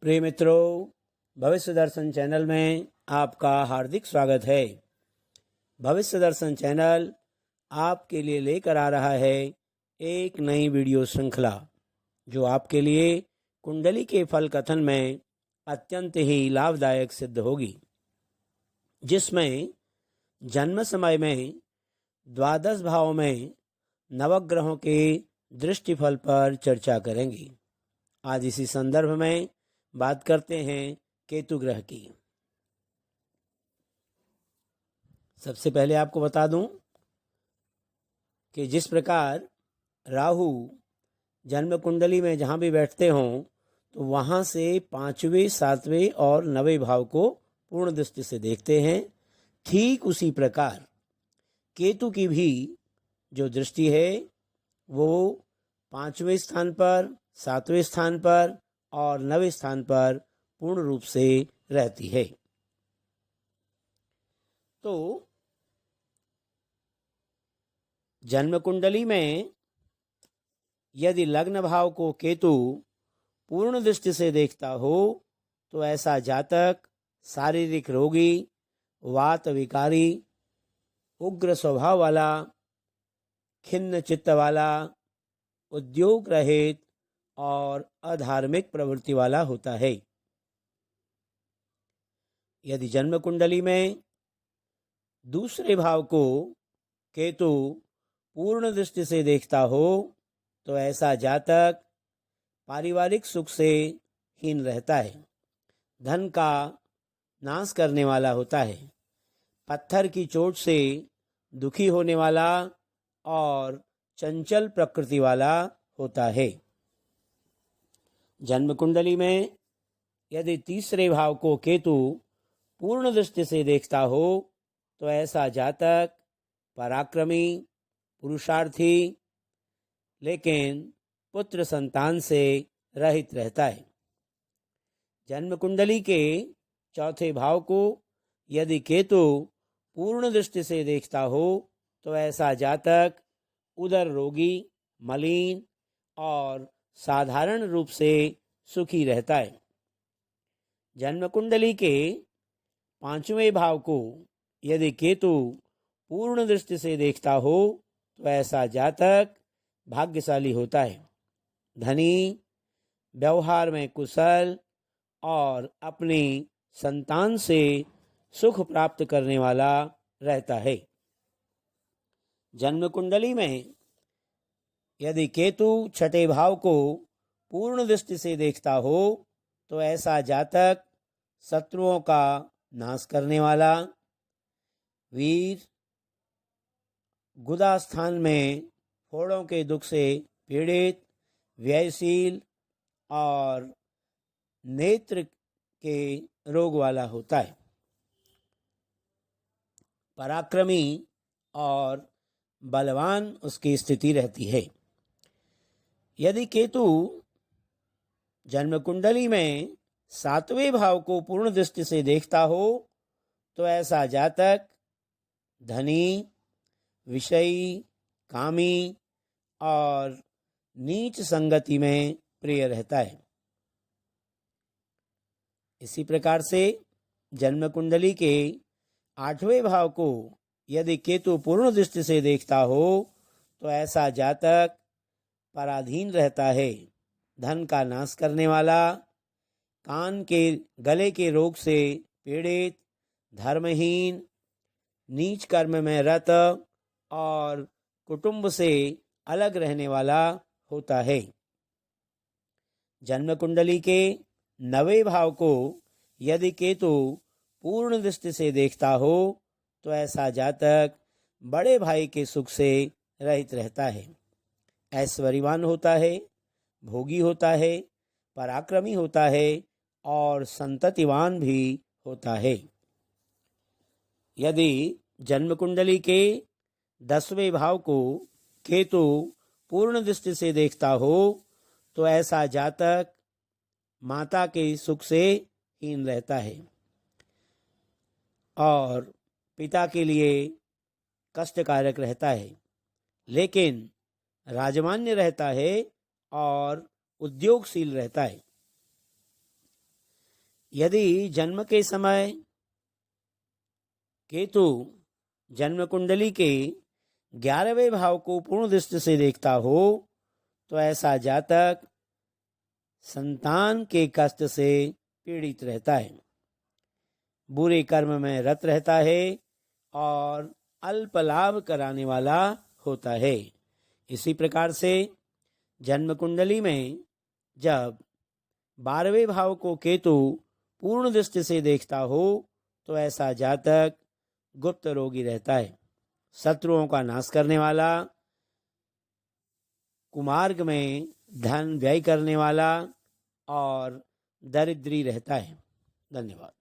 प्रिय मित्रों, भविष्य दर्शन चैनल में आपका हार्दिक स्वागत है। भविष्य दर्शन चैनल आपके लिए लेकर आ रहा है एक नई वीडियो श्रृंखला जो आपके लिए कुंडली के फल कथन में अत्यंत ही लाभदायक सिद्ध होगी, जिसमें जन्म समय में द्वादश भाव में नवग्रहों के दृष्टिफल पर चर्चा करेंगे। आज इसी संदर्भ में बात करते हैं केतु ग्रह की। सबसे पहले आपको बता दूं कि जिस प्रकार राहु जन्म कुंडली में जहां भी बैठते हों तो वहां से 5वें, 7वें और 9वें भाव को पूर्ण दृष्टि से देखते हैं, ठीक उसी प्रकार केतु की भी जो दृष्टि है वो 5वें स्थान पर, 7वें स्थान पर और 9वें स्थान पर पूर्ण रूप से रहती है। तो जन्म कुंडली में यदि लग्न भाव को केतु पूर्ण दृष्टि से देखता हो तो ऐसा जातक शारीरिक रोगी, वात विकारी, उग्र स्वभाव वाला, खिन्न चित्त वाला, उद्योग रहित और अधार्मिक प्रवृत्ति वाला होता है। यदि जन्म कुंडली में दूसरे भाव को केतु पूर्ण दृष्टि से देखता हो तो ऐसा जातक पारिवारिक सुख से हीन रहता है, धन का नाश करने वाला होता है, पत्थर की चोट से दुखी होने वाला और चंचल प्रकृति वाला होता है। जन्म कुंडली में यदि तीसरे भाव को केतु पूर्ण दृष्टि से देखता हो तो ऐसा जातक पराक्रमी, पुरुषार्थी, लेकिन पुत्र संतान से रहित रहता है। जन्म कुंडली के चौथे भाव को यदि केतु पूर्ण दृष्टि से देखता हो तो ऐसा जातक उदर रोगी, मलिन और साधारण रूप से सुखी रहता है। जन्म कुंडली के 5वें भाव को यदि केतु पूर्ण दृष्टि से देखता हो तो ऐसा जातक भाग्यशाली होता है, धनी, व्यवहार में कुशल और अपनी संतान से सुख प्राप्त करने वाला रहता है। जन्म कुंडली में यदि केतु छठे भाव को पूर्ण दृष्टि से देखता हो तो ऐसा जातक शत्रुओं का नाश करने वाला, वीर, गुदा स्थान में फोड़ों के दुख से पीड़ित, व्ययशील और नेत्र के रोग वाला होता है, पराक्रमी और बलवान उसकी स्थिति रहती है। यदि केतु जन्म कुंडली में 7वें भाव को पूर्ण दृष्टि से देखता हो तो ऐसा जातक धनी, विषयी, कामी और नीच संगति में प्रिय रहता है। इसी प्रकार से जन्म कुंडली के 8वें भाव को यदि केतु पूर्ण दृष्टि से देखता हो तो ऐसा जातक पराधीन रहता है, धन का नाश करने वाला, कान के गले के रोग से पीड़ित, धर्महीन, नीच कर्म में रत और कुटुंब से अलग रहने वाला होता है। जन्म कुंडली के 9वें भाव को यदि केतु पूर्ण दृष्टि से देखता हो तो ऐसा जातक बड़े भाई के सुख से रहित रहता है, ऐश्वर्यवान होता है, भोगी होता है, पराक्रमी होता है और संततिवान भी होता है। यदि जन्म कुंडली के 10वें भाव को केतु पूर्ण दृष्टि से देखता हो तो ऐसा जातक माता के सुख से हीन रहता है और पिता के लिए कष्टकारक रहता है, लेकिन राजमान्य रहता है और उद्योगशील रहता है। यदि जन्म के समय केतु जन्म कुंडली के 11वें भाव को पूर्ण दृष्टि से देखता हो तो ऐसा जातक संतान के कष्ट से पीड़ित रहता है, बुरे कर्म में रत रहता है और अल्प लाभ कराने वाला होता है। इसी प्रकार से जन्म कुंडली में जब 12वें भाव को केतु पूर्ण दृष्टि से देखता हो तो ऐसा जातक गुप्त रोगी रहता है, शत्रुओं का नाश करने वाला, कुमार्ग में धन व्यय करने वाला और दरिद्री रहता है। धन्यवाद।